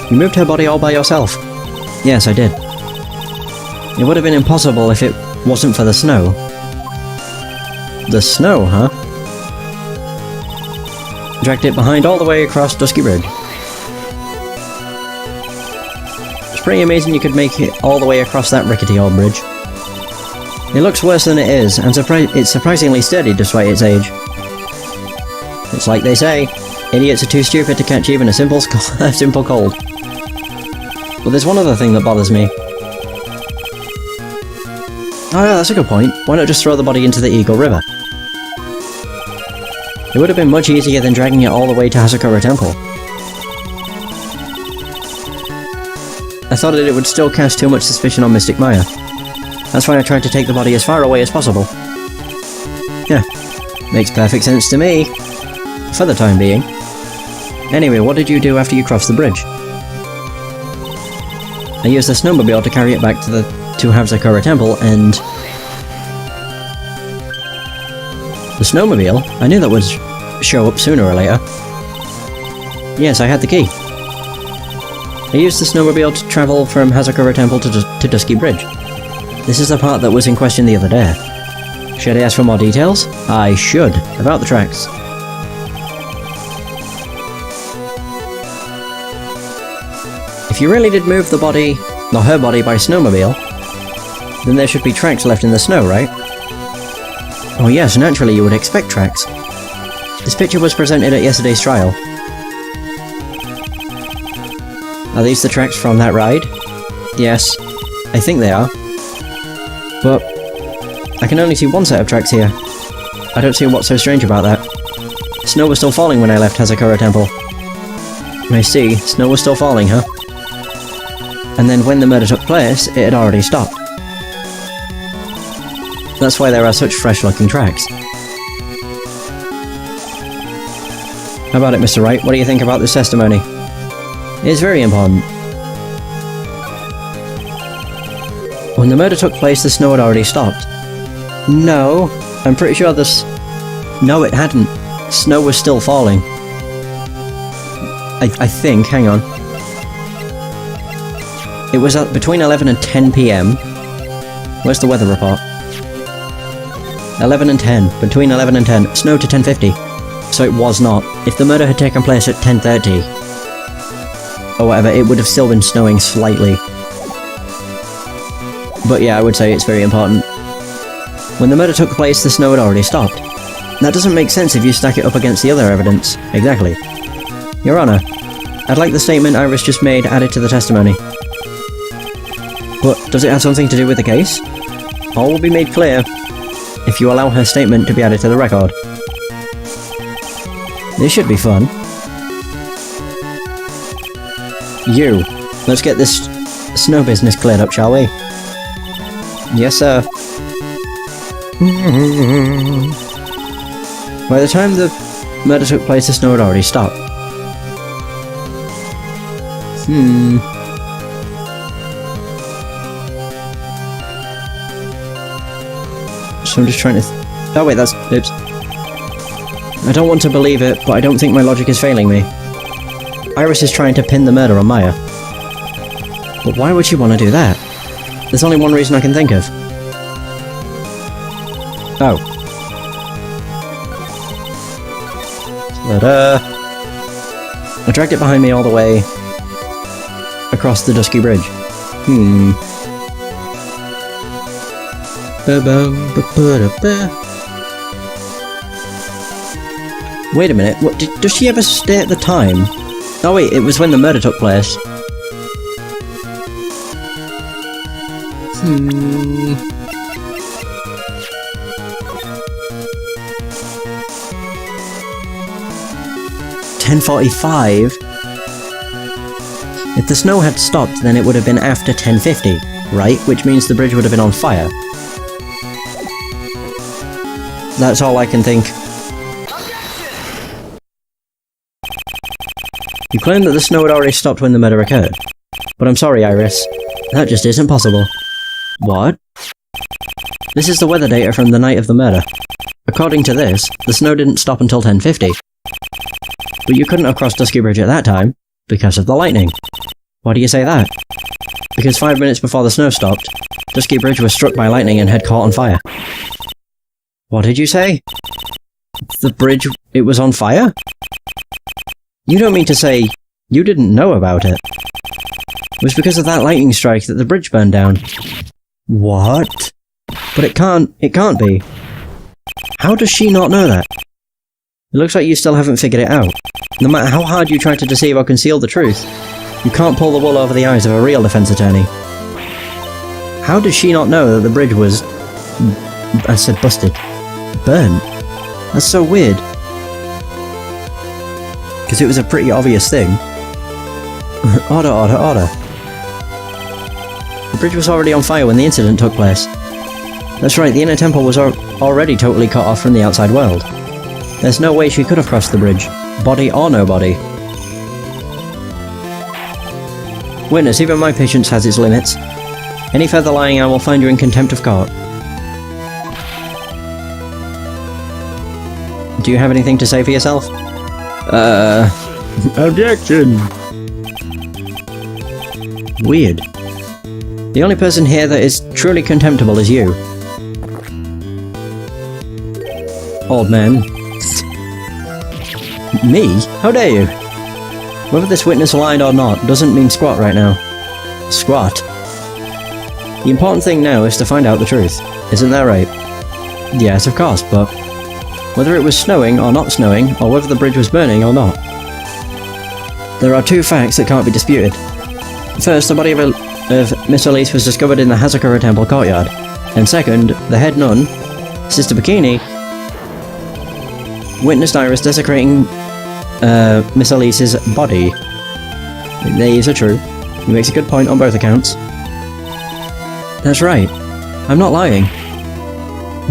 You moved her body all by yourself. Yes, I did. It would have been impossible if it wasn't for the snow. The snow, huh? Dragged it behind all the way across Dusky Bridge. It's pretty amazing you could make it all the way across that rickety old bridge. It looks worse than it is, and it's surprisingly sturdy despite its age. It's like they say, idiots are too stupid to catch even a simple cold. But there's one other thing that bothers me. Oh yeah, that's a good point. Why not just throw the body into the Eagle River? It would have been much easier than dragging it all the way to Hasakura Temple. I thought that it would still cast too much suspicion on Mystic Maya. That's why I tried to take the body as far away as possible. Yeah, makes perfect sense to me. For the time being. Anyway, what did you do after you crossed the bridge? I used the snowmobile to carry it back to Hasakura Temple, and... The snowmobile? I knew that would show up sooner or later. Yes, I had the key. I used the snowmobile to travel from Hasakura Temple to Dusky Bridge. This is the part that was in question the other day. Should I ask for more details? I should. About the tracks. If you really did move the body, or her body, by snowmobile, then there should be tracks left in the snow, right? Oh yes, naturally you would expect tracks. This picture was presented at yesterday's trial. Are these the tracks from that ride? Yes, I think they are. But I can only see one set of tracks here. I don't see what's so strange about that. Snow was still falling when I left Hasakura Temple. I see, snow was still falling, huh? And then when the murder took place, it had already stopped. That's why there are such fresh-looking tracks. How about it, Mr. Wright? What do you think about this testimony? It's very important. When the murder took place, the snow had already stopped. No, I'm pretty sure No, it hadn't. Snow was still falling. I think, hang on. It was at between 11 and 10 PM. Where's the weather report? 11 and 10. Between 11 and 10. Snow to 10:50. So it was not. If the murder had taken place at 10:30, or whatever, it would have still been snowing slightly. But yeah, I would say it's very important. When the murder took place, the snow had already stopped. That doesn't make sense if you stack it up against the other evidence. Exactly. Your Honor, I'd like the statement Iris just made added to the testimony. But does it have something to do with the case? All will be made clear if you allow her statement to be added to the record. This should be fun. You, let's get this snow business cleared up, shall we? Yes, sir. By the time the murder took place, the snow had already stopped. So I'm just trying to... Oh wait, that's... Oops. I don't want to believe it, but I don't think my logic is failing me. Iris is trying to pin the murder on Maya. But why would she want to do that? There's only one reason I can think of. Oh. Ta-da! I dragged it behind me all the way across the Dusky Bridge. Wait a minute, what, does she ever state the time? Oh wait, it was when the murder took place. 10:45? If the snow had stopped, then it would have been after 10:50, right? Which means the bridge would have been on fire. That's all I can think. You claim that the snow had already stopped when the murder occurred. But I'm sorry, Iris. That just isn't possible. What? This is the weather data from the night of the murder. According to this, the snow didn't stop until 10:50. But you couldn't have crossed Dusky Bridge at that time, because of the lightning. Why do you say that? Because 5 minutes before the snow stopped, Dusky Bridge was struck by lightning and had caught on fire. What did you say? The bridge, it was on fire? You don't mean to say you didn't know about it? It was because of that lightning strike that the bridge burned down. What? But it can't be. How does she not know that? It looks like you still haven't figured it out. No matter how hard you try to deceive or conceal the truth, you can't pull the wool over the eyes of a real defense attorney. How does she not know that the bridge was... I said busted. Burnt? That's so weird. Because it was a pretty obvious thing. Order, order, order. The bridge was already on fire when the incident took place. That's right, the inner temple was already totally cut off from the outside world. There's no way she could have crossed the bridge, body or no body. Witness, even my patience has its limits. Any further lying, I will find you in contempt of court. Do you have anything to say for yourself? Objection! Weird. The only person here that is truly contemptible is you. Old man. Me? How dare you? Whether this witness lied or not doesn't mean squat right now. Squat? The important thing now is to find out the truth. Isn't that right? Yes, of course, but... whether it was snowing or not snowing, or whether the bridge was burning or not. There are two facts that can't be disputed. First, the body of Miss Elise was discovered in the Hazakura Temple courtyard. And second, the head nun, Sister Bikini, witnessed Iris desecrating Miss Elise's body. These are true. He makes a good point on both accounts. That's right. I'm not lying.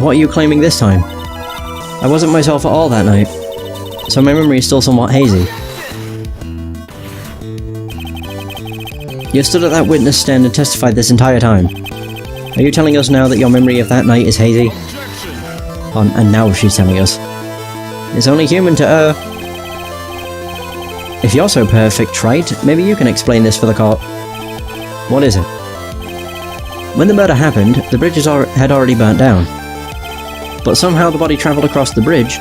What are you claiming this time? I wasn't myself at all that night, so my memory is still somewhat hazy. You stood at that witness stand and testified this entire time. Are you telling us now that your memory of that night is hazy? And now she's telling us. It's only human to err. If you're so perfect, Wright, maybe you can explain this for the court. What is it? When the murder happened, the bridge had already burnt down. But somehow the body travelled across the bridge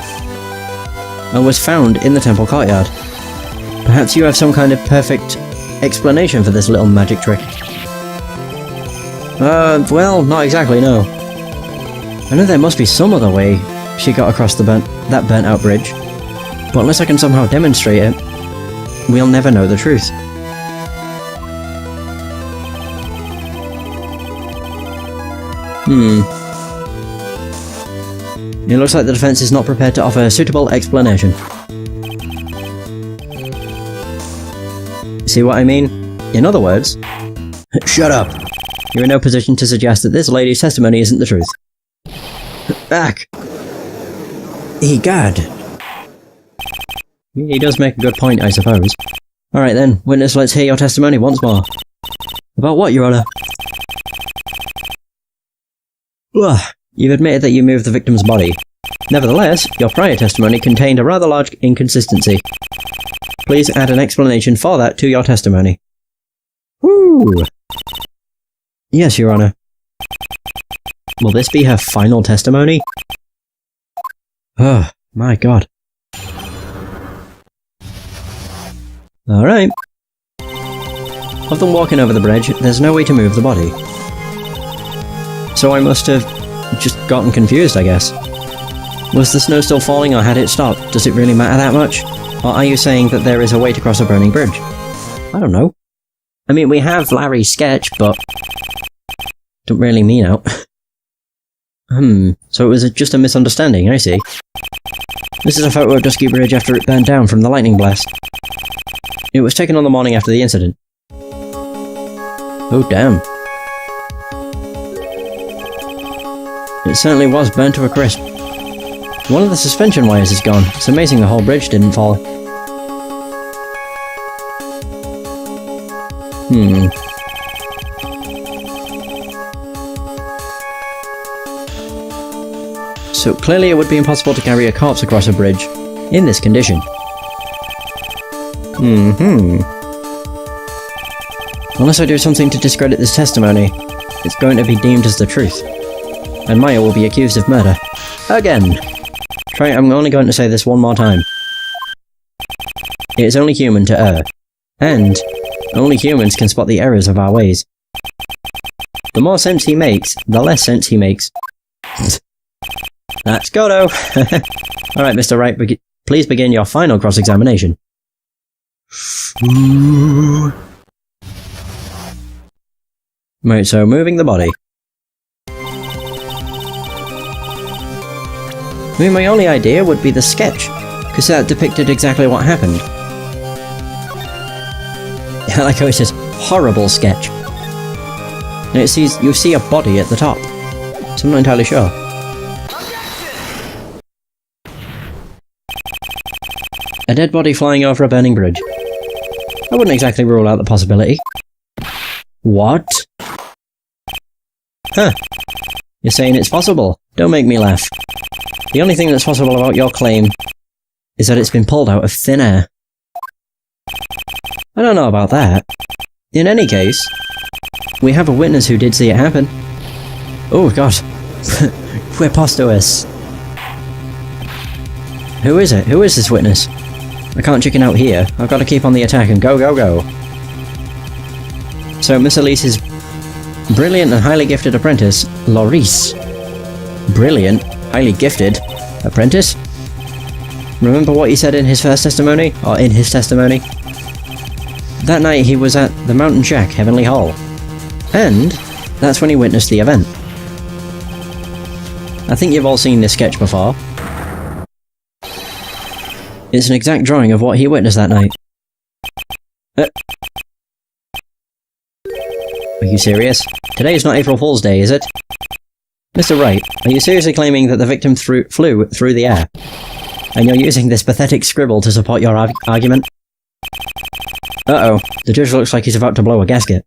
and was found in the temple courtyard. Perhaps you have some kind of perfect explanation for this little magic trick. Well, not exactly, no. I know there must be some other way she got across that burnt out bridge, but unless I can somehow demonstrate it, we'll never know the truth. It looks like the defense is not prepared to offer a suitable explanation. See what I mean? In other words... Shut up! You're in no position to suggest that this lady's testimony isn't the truth. Back! Egad! He does make a good point, I suppose. Alright then, witness, let's hear your testimony once more. About what, Your Honour? Ugh, you've admitted that you moved the victim's body. Nevertheless, your prior testimony contained a rather large inconsistency. Please add an explanation for that to your testimony. Woo! Yes, Your Honour. Will this be her final testimony? Oh, my god. Alright. Of them walking over the bridge, there's no way to move the body. So I must have just gotten confused, I guess. Was the snow still falling or had it stopped? Does it really matter that much? Or are you saying that there is a way to cross a burning bridge? I don't know. I mean, we have Larry's sketch, but... don't really mean out. So it was just a misunderstanding, I see. This is a photo of Dusky Bridge after it burned down from the lightning blast. It was taken on the morning after the incident. Oh damn. It certainly was burnt to a crisp. One of the suspension wires is gone. It's amazing the whole bridge didn't fall. So clearly it would be impossible to carry a corpse across a bridge in this condition. Unless I do something to discredit this testimony, it's going to be deemed as the truth. And Maya will be accused of murder. Again! I'm only going to say this one more time. It is only human to err. And only humans can spot the errors of our ways. The more sense he makes, the less sense he makes. That's Godot! Alright, Mr. Wright, please begin your final cross-examination. Right, so moving the body. I mean, my only idea would be the sketch, because that depicted exactly what happened. I like how it says, horrible sketch. And you see a body at the top, so I'm not entirely sure. A dead body flying over a burning bridge. I wouldn't exactly rule out the possibility. What? Huh. You're saying it's possible? Don't make me laugh. The only thing that's possible about your claim is that it's been pulled out of thin air. I don't know about that. In any case, we have a witness who did see it happen. Oh god. Preposterous. Who is it? Who is this witness? I can't chicken out here. I've got to keep on the attack and go, go, go. So Miss Elise's brilliant and highly gifted apprentice, Laurice. Brilliant, highly gifted apprentice? Remember what he said in his first testimony? Or in his testimony? That night he was at the Mountain Shack, Heavenly Hall. And that's when he witnessed the event. I think you've all seen this sketch before. It's an exact drawing of what he witnessed that night. Are you serious? Today is not April Fool's Day, is it? Mr. Wright, are you seriously claiming that the victim flew through the air? And you're using this pathetic scribble to support your argument? Uh-oh, the judge looks like he's about to blow a gasket.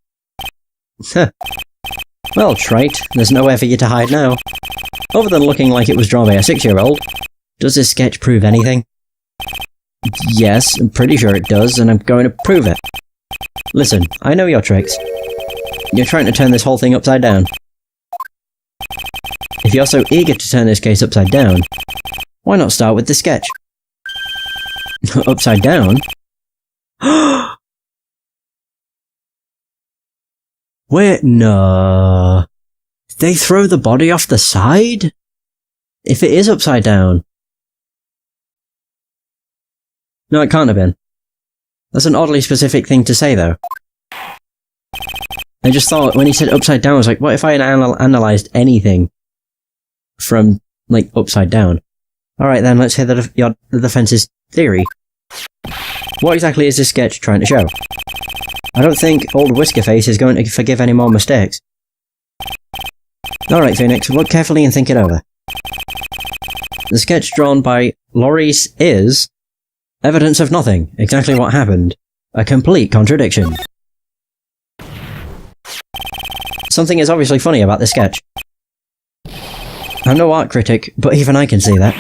Huh. Well, Trite, there's nowhere for you to hide now. Other than looking like it was drawn by a 6-year-old, does this sketch prove anything? Yes, I'm pretty sure it does, and I'm going to prove it. Listen, I know your tricks. You're trying to turn this whole thing upside down. If you're so eager to turn this case upside down, why not start with the sketch? Upside down? Wait, no. They throw the body off the side? If it is upside down. No, it can't have been. That's an oddly specific thing to say, though. I just thought, when he said upside down, I was like, what if I analysed anything from, like, upside down? Alright then, let's hear the defence's theory. What exactly is this sketch trying to show? I don't think old Whiskerface is going to forgive any more mistakes. Alright, Phoenix, look carefully and think it over. The sketch drawn by Laurice is evidence of nothing, exactly what happened. A complete contradiction. Something is obviously funny about this sketch. I'm no art critic, but even I can see that.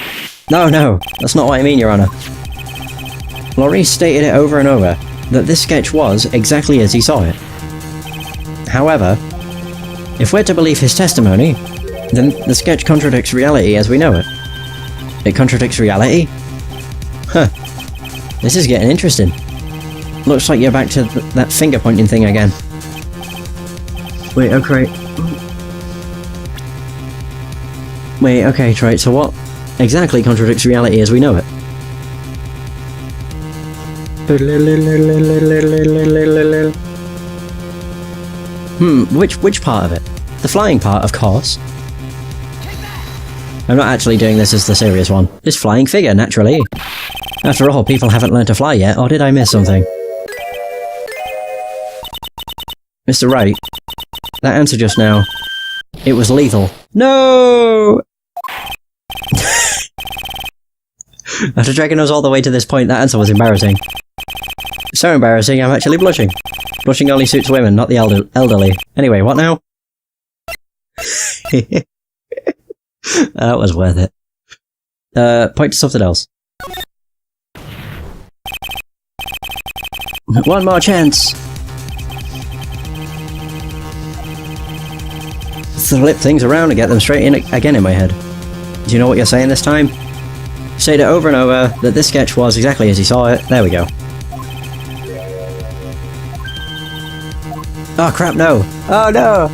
No, that's not what I mean, Your Honour. Laurice stated it over and over, that this sketch was exactly as he saw it. However, if we're to believe his testimony, then the sketch contradicts reality as we know it. It contradicts reality? Huh. This is getting interesting. Looks like you're back to that finger-pointing thing again. Wait, okay. Wait, okay, Trite, so what exactly contradicts reality as we know it? Which part of it? The flying part, of course. I'm not actually doing this as the serious one. This flying figure, naturally. After all, people haven't learned to fly yet, or did I miss something? Mr. Wright, that answer just now, it was lethal. No! After dragging us all the way to this point, that answer was embarrassing. So embarrassing, I'm actually blushing. Blushing only suits women, not the elderly. Anyway, what now? That was worth it. Point to something else. One more chance! flip things around and get them straight in again in my head. Do you know what you're saying this time? Said it over and over that this sketch was exactly as he saw it. There we go. Oh crap, no! Oh no!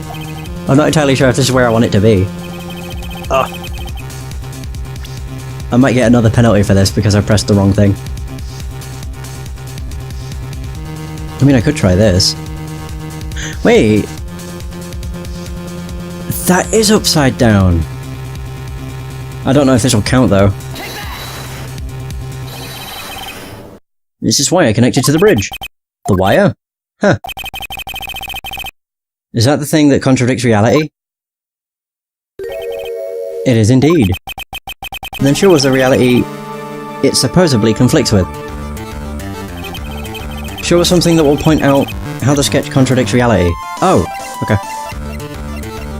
I'm not entirely sure if this is where I want it to be. Oh. I might get another penalty for this because I pressed the wrong thing. I mean, I could try this. Wait! That is upside down! I don't know if this will count though. This is why I connected to the bridge. The wire? Huh. Is that the thing that contradicts reality? It is indeed. Then show us the reality it supposedly conflicts with. Show us something that will point out how the sketch contradicts reality. Oh, okay.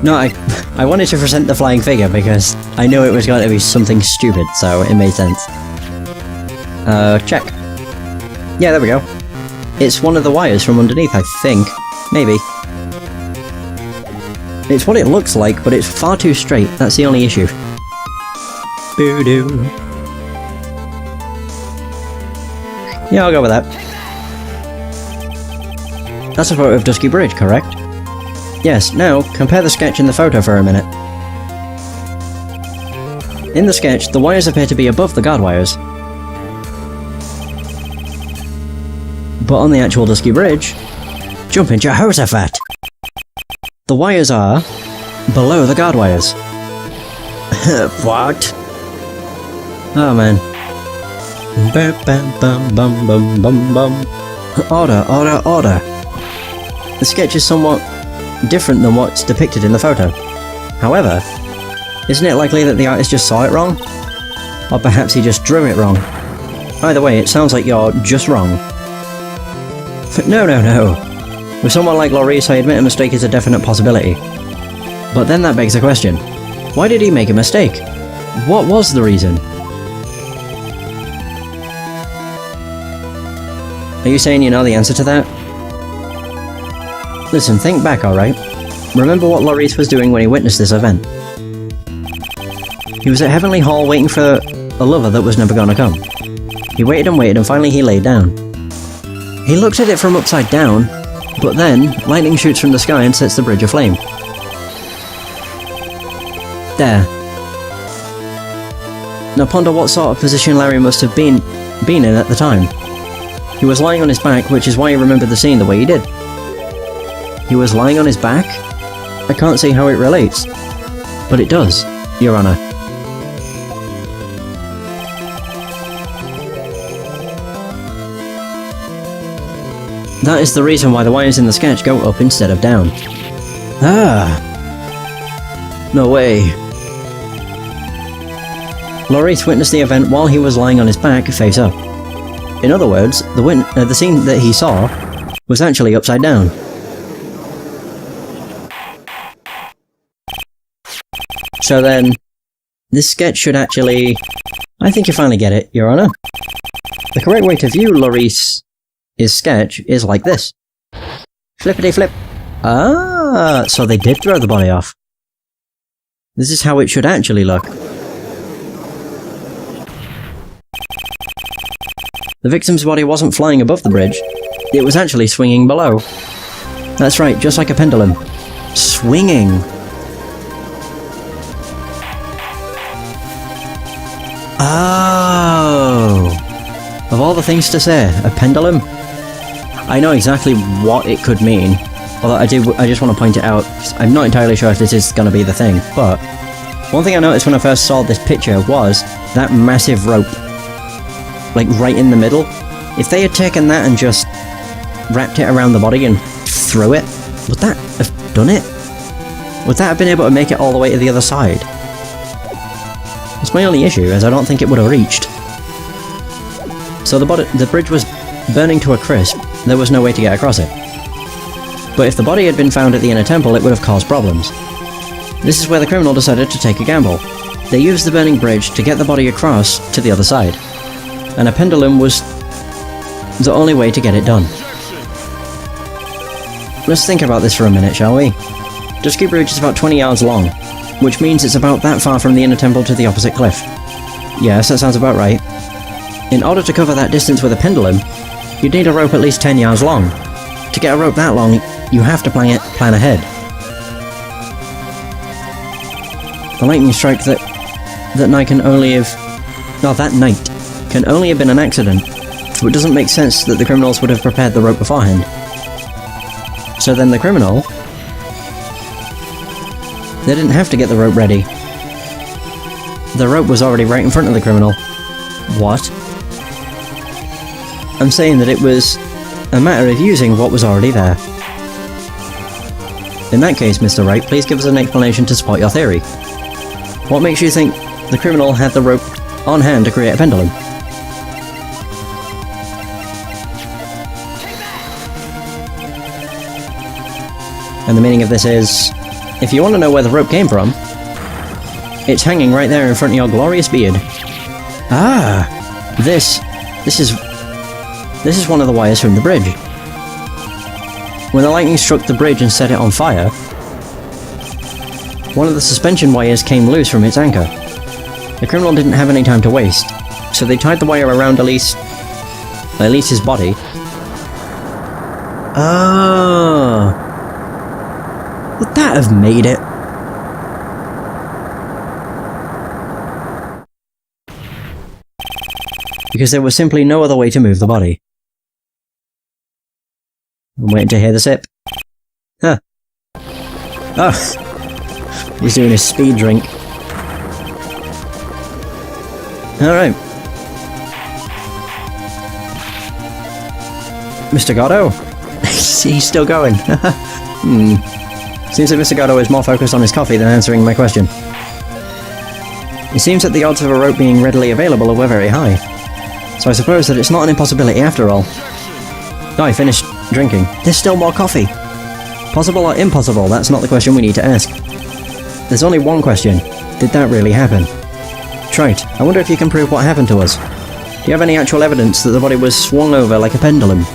No, I wanted to present the flying figure because I knew it was going to be something stupid, so it made sense. Check. Yeah, there we go. It's one of the wires from underneath, I think. Maybe. It's what it looks like, but it's far too straight. That's the only issue. Boo-doo. Yeah, I'll go with that. That's a photo of Dusky Bridge, correct? Yes, now, compare the sketch and the photo for a minute. In the sketch, the wires appear to be above the guard wires. But on the actual Dusky Bridge... Jump in Jehoshaphat! The wires are... below the guard wires. What? Oh man. Order, order, order. The sketch is somewhat different than what's depicted in the photo. However, isn't it likely that the artist just saw it wrong? Or perhaps he just drew it wrong? Either way, it sounds like you're just wrong. But no. With someone like Laurice, I admit a mistake is a definite possibility. But then that begs the question. Why did he make a mistake? What was the reason? Are you saying you know the answer to that? Listen, think back, alright? Remember what Laurice was doing when he witnessed this event. He was at Heavenly Hall waiting for a lover that was never gonna come. He waited and finally he laid down. He looked at it from upside down, but then, lightning shoots from the sky and sets the bridge aflame. There. Now ponder what sort of position Larry must have been in at the time. He was lying on his back, which is why he remembered the scene the way he did. He was lying on his back? I can't see how it relates. But it does, Your Honor. That is the reason why the wires in the sketch go up instead of down. Ah! No way. Laurice witnessed the event while he was lying on his back, face up. In other words, the scene that he saw was actually upside down. So then, this sketch should actually... I think you finally get it, Your Honor. The correct way to view Laurice's sketch is like this. Flippity flip. Ah, so they did throw the body off. This is how it should actually look. The victim's body wasn't flying above the bridge, it was actually swinging below. That's right, just like a pendulum. Swinging! Oh! Of all the things to say, a pendulum? I know exactly what it could mean, although I just want to point it out, 'cause I'm not entirely sure if this is going to be the thing, but one thing I noticed when I first saw this picture was that massive rope. Like right in the middle. If they had taken that and just wrapped it around the body and threw it, would that have done it? Would that have been able to make it all the way to the other side? That's my only issue, as I don't think it would have reached. So the bridge was burning to a crisp, there was no way to get across it. But if the body had been found at the inner temple, it would have caused problems. This is where the criminal decided to take a gamble. They used the burning bridge to get the body across to the other side. And a pendulum was the only way to get it done. Let's think about this for a minute, shall we? Dusky Bridge is about 20 yards long, which means it's about that far from the inner temple to the opposite cliff. Yes, that sounds about right. In order to cover that distance with a pendulum, you'd need a rope at least 10 yards long. To get a rope that long, you have to plan ahead. The lightning strike that night can only have been an accident, so it doesn't make sense that the criminals would have prepared the rope beforehand. So then the criminal... They didn't have to get the rope ready. The rope was already right in front of the criminal. What? I'm saying that it was a matter of using what was already there. In that case, Mr. Wright, please give us an explanation to support your theory. What makes you think the criminal had the rope on hand to create a pendulum? And the meaning of this is, if you want to know where the rope came from, it's hanging right there in front of your glorious beard. Ah! This is one of the wires from the bridge. When the lightning struck the bridge and set it on fire, one of the suspension wires came loose from its anchor. The criminal didn't have any time to waste, so they tied the wire around Elise's body. Ah! Would that have made it? Because there was simply no other way to move the body. I'm waiting to hear the sip. Huh. Oh! He's doing his speed drink. Alright. Mr. Godot? He's still going. Seems that Mr. Godot is more focused on his coffee than answering my question. It seems that the odds of a rope being readily available were very high. So I suppose that it's not an impossibility after all. Oh, I finished drinking. There's still more coffee! Possible or impossible, that's not the question we need to ask. There's only one question. Did that really happen? Trite, I wonder if you can prove what happened to us. Do you have any actual evidence that the body was swung over like a pendulum?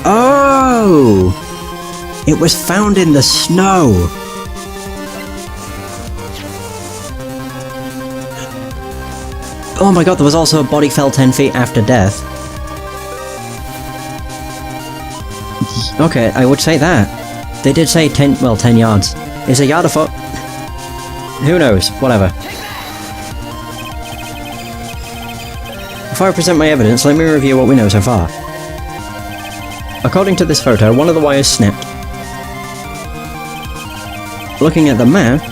Oh! It was found in the snow! Oh my god, there was also a body fell 10 feet after death. Okay, I would say that. They did say 10 yards. Is a yard a foot? Who knows? Whatever. Before I present my evidence, let me review what we know so far. According to this photo, one of the wires snapped. Looking at the map...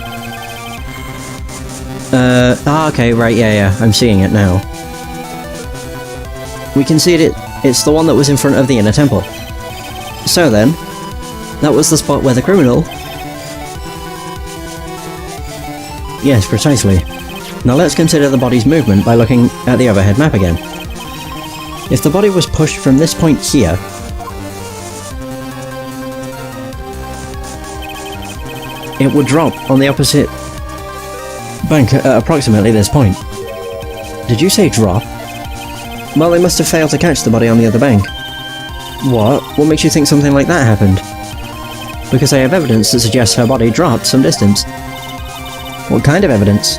okay, right, yeah, I'm seeing it now. We can see it's the one that was in front of the inner temple. So then, that was the spot where the criminal... Yes, precisely. Now let's consider the body's movement by looking at the overhead map again. If the body was pushed from this point here... it would drop on the opposite bank at approximately this point. Did you say drop? Well, they must have failed to catch the body on the other bank. What? What makes you think something like that happened? Because I have evidence that suggests her body dropped some distance. What kind of evidence?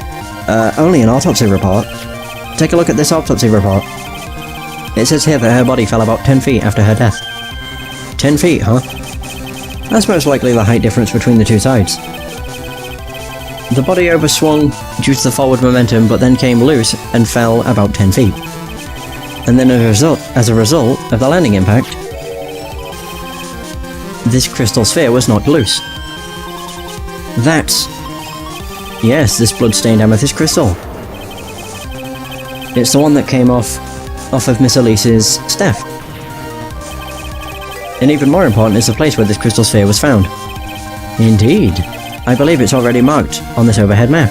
Only an autopsy report. Take a look at this autopsy report. It says here that her body fell about 10 feet after her death. 10 feet, huh? That's most likely the height difference between the two sides. The body overswung due to the forward momentum, but then came loose and fell about 10 feet. And then as a result of the landing impact, this crystal sphere was knocked loose. That's... yes, this blood-stained amethyst crystal. It's the one that came off of Miss Elise's staff. And even more important is the place where this crystal sphere was found. Indeed. I believe it's already marked on this overhead map.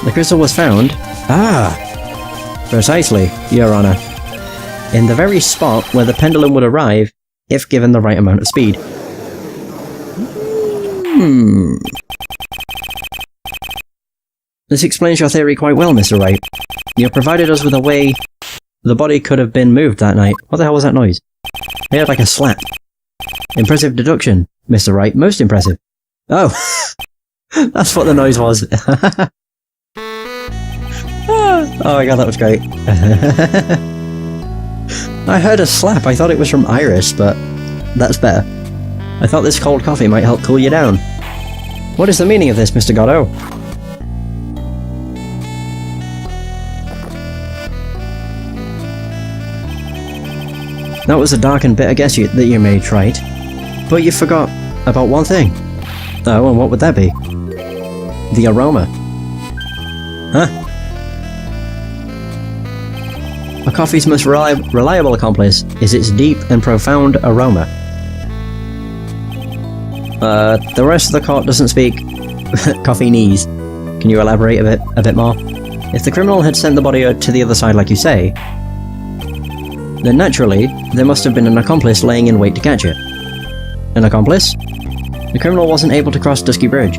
The crystal was found... ah! Precisely, Your Honor. In the very spot where the pendulum would arrive if given the right amount of speed. This explains your theory quite well, Mr. Wright. You have provided us with a way the body could have been moved that night. What the hell was that noise? I heard like a slap. Impressive deduction, Mr. Wright. Most impressive. Oh! That's what the noise was. Oh my god, that was great. I heard a slap. I thought it was from Iris, but that's better. I thought this cold coffee might help cool you down. What is the meaning of this, Mr. Godot? That was a dark and bitter guess that you made, Wright. But you forgot about one thing. Oh, and what would that be? The aroma. Huh? A coffee's most reliable accomplice is its deep and profound aroma. The rest of the court doesn't speak coffee-nese. Can you elaborate a bit more? If the criminal had sent the body to the other side like you say, then naturally, there must have been an accomplice laying in wait to catch it. An accomplice? The criminal wasn't able to cross Dusky Bridge.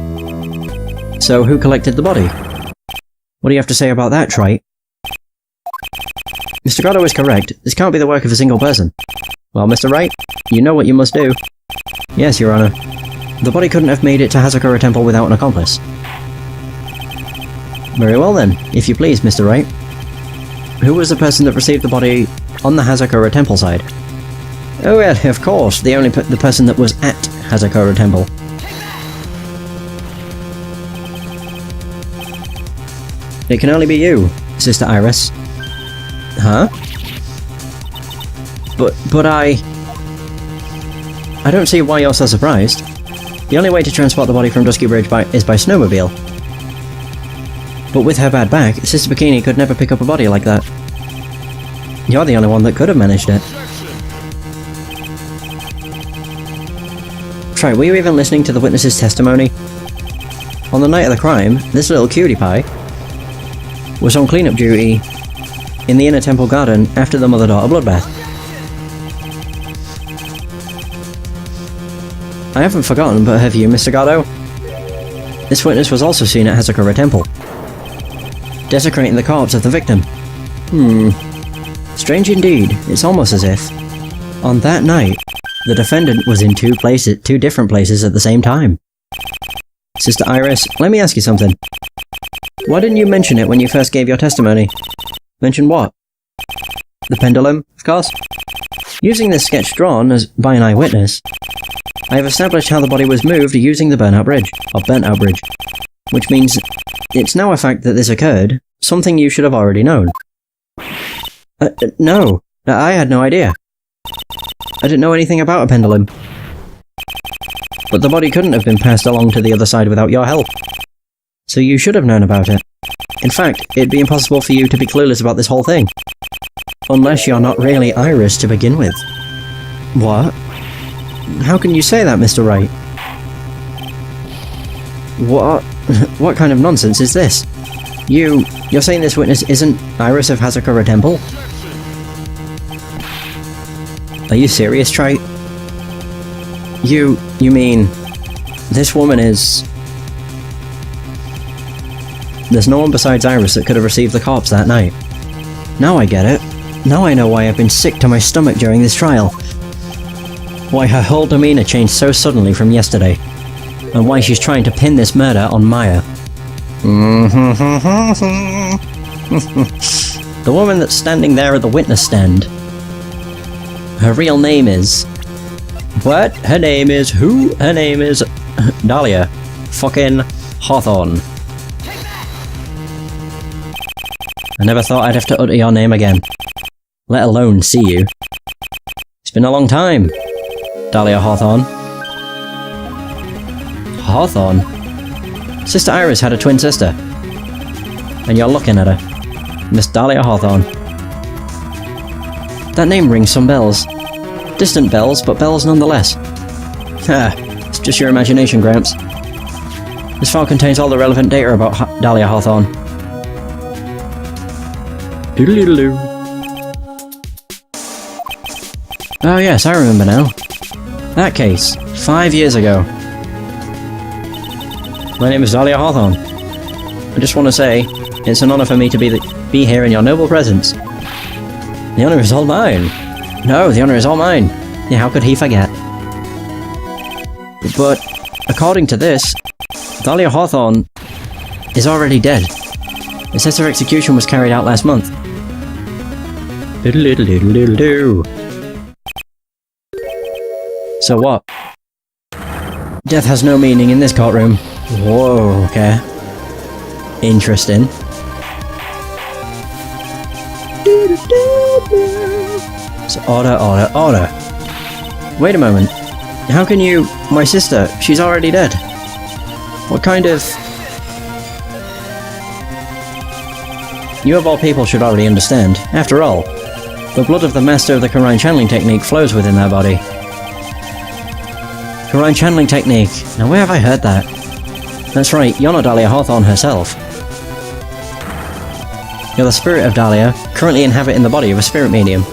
So who collected the body? What do you have to say about that, Trite? Mr. Godot is correct. This can't be the work of a single person. Well, Mr. Wright, you know what you must do. Yes, Your Honor. The body couldn't have made it to Hazakura Temple without an accomplice. Very well then, if you please, Mr. Wright. Who was the person that received the body on the Hazakura Temple side? Oh yeah, of course, the person that was at Hazakura Temple. It can only be you, Sister Iris. Huh? But I don't see why you're so surprised. The only way to transport the body from Dusky Bridge is by snowmobile. But with her bad back, Sister Bikini could never pick up a body like that. You're the only one that could have managed it. Try, were you even listening to the witness's testimony? On the night of the crime, this little cutie pie was on cleanup duty in the inner temple garden after the mother-daughter bloodbath. I haven't forgotten, but have you, Mr. Godot? This witness was also seen at Hazakura Temple, desecrating the corpse of the victim. Strange indeed. It's almost as if, on that night, the defendant was in two different places at the same time. Sister Iris, let me ask you something. Why didn't you mention it when you first gave your testimony? Mention what? The pendulum, of course. Using this sketch drawn by an eyewitness, I have established how the body was moved using the burnt-out bridge, which means it's now a fact that this occurred, something you should have already known. No, I had no idea. I didn't know anything about a pendulum. But the body couldn't have been passed along to the other side without your help. So you should have known about it. In fact, it'd be impossible for you to be clueless about this whole thing. Unless you're not really Iris to begin with. What? How can you say that, Mr. Wright? What? What kind of nonsense is this? You're saying this witness isn't Iris of Hazakura Temple? Are you serious, Trite? You mean... this woman is... There's no one besides Iris that could have received the corpse that night. Now I get it. Now I know why I've been sick to my stomach during this trial. Why her whole demeanor changed so suddenly from yesterday. And why she's trying to pin this murder on Maya. The woman that's standing there at the witness stand. Her real name is... What? Her name is who? Her name is... Dahlia. Fucking Hawthorne. I never thought I'd have to utter your name again. Let alone see you. It's been a long time, Dahlia Hawthorne. Hawthorne? Sister Iris had a twin sister. And you're looking at her. Miss Dahlia Hawthorne. That name rings some bells. Distant bells, but bells nonetheless. Ha! It's just your imagination, Gramps. This file contains all the relevant data about Dahlia Hawthorne. Doodle-doodle-doo. Oh yes, I remember now. That case, 5 years ago. My name is Dahlia Hawthorne. I just want to say, it's an honor for me to be here in your noble presence. The honor is all mine. No, the honor is all mine. Yeah, how could he forget? But, according to this, Dahlia Hawthorne is already dead. It says her execution was carried out last month. So what? Death has no meaning in this courtroom. Whoa, okay. Interesting. So order, order, order. Wait a moment. How can you... My sister, she's already dead. What kind of... You of all people should already understand. After all, the blood of the master of the Karine channeling technique flows within their body. Karine channeling technique. Now where have I heard that? That's right, you're not Dahlia Hawthorne herself. You're the spirit of Dahlia, currently inhabiting the body of a spirit medium.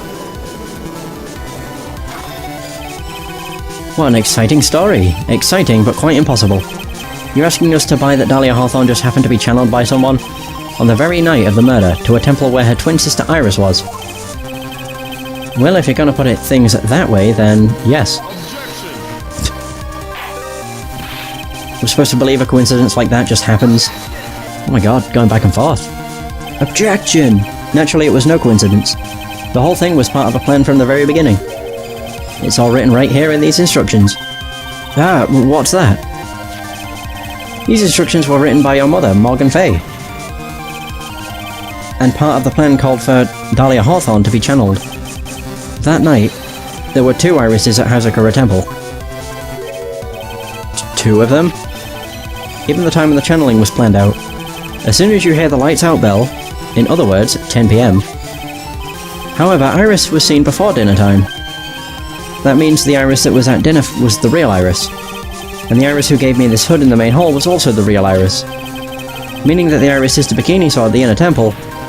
What an exciting story. Exciting, but quite impossible. You're asking us to buy that Dahlia Hawthorne just happened to be channeled by someone on the very night of the murder to a temple where her twin sister Iris was. Well, if you're gonna put things that way, then yes. We're supposed to believe a coincidence like that just happens. Oh my god, going back and forth. Objection! Naturally, it was no coincidence. The whole thing was part of a plan from the very beginning. It's all written right here in these instructions. Ah, what's that? These instructions were written by your mother, Morgan Fay. And part of the plan called for Dahlia Hawthorne to be channeled. That night, there were 2 irises at Hazakura Temple. 2 of them? Even the time of the channeling was planned out. As soon as you hear the lights out bell, in other words, 10 PM. However, Iris was seen before dinner time. That means the Iris that was at dinner was the real Iris. And the Iris who gave me this hood in the main hall was also the real Iris. Meaning that the Iris Sister Bikini saw at the inner temple